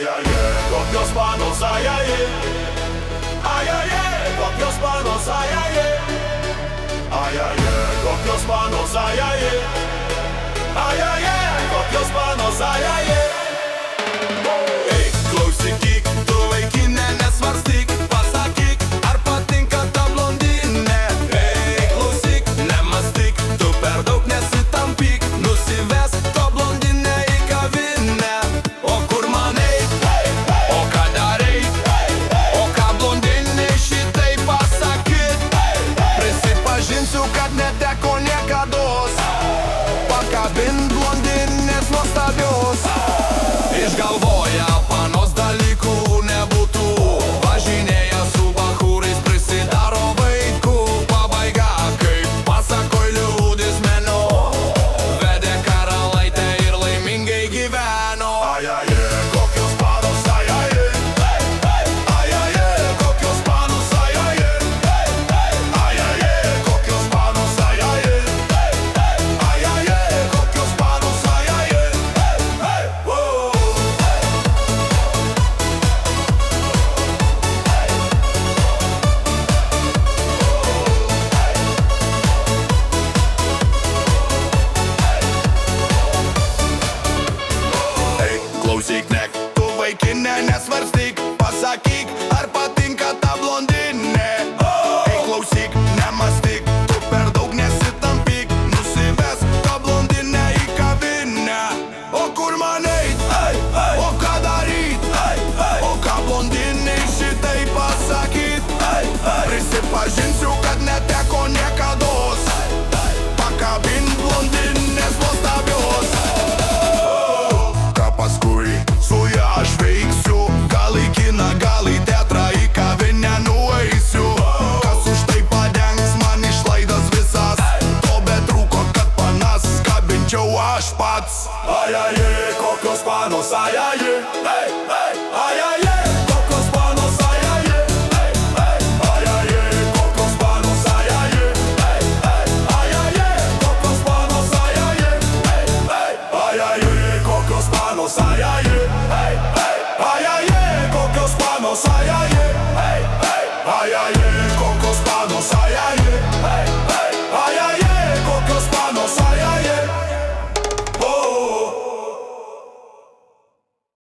Ai, kokios panos, ai, kokios panos, ai, kokios panos, kokios panos, Ei, klausyk, tu vaikine nesvarstyk, pasakyk, ar patinka ta blondinė. Ei, klausyk, nemąstyk, tu per daug nesitampyk, nusivesk to blondinę į kavinę. O kur man eit, o ką darei, o ką blondinei šitai pasakyt. Prisipažinsiu, kad neteko niekados pakabint blondinės nuostabios. Išgalvoja panos dalykų nebūtų, važinėja su bachūrais, prisidaro vaikų. Pabaiga, kaip pasakoj liūdis meno, vedė karalaitę ir laimingai gyveno. Ai, kokios panos, kokios panos, kokios panos, kokios panos, klausyk, nek, tu vaikine nesvarstyk, pasakyk, ar patinka ta blondinė. Ei, klausyk, nemąstyk, tu per daug nesitampyk, nusivesk tą blondinę į kavinę. O kur man eit, o ką daryt, o ką blondinei šitai pasakyt. Prisipažinsiu, kad neteko niekados pakabint blondinės nuostabios. Paskui su ja aš veiksiu, gal į kiną, gal į teatrą, į kavinę nueisiu. Kas už tai padengs man išlaidas visas, to betrūko, kad panas kabinčiau aš pats. Ai, kokios panos, ai,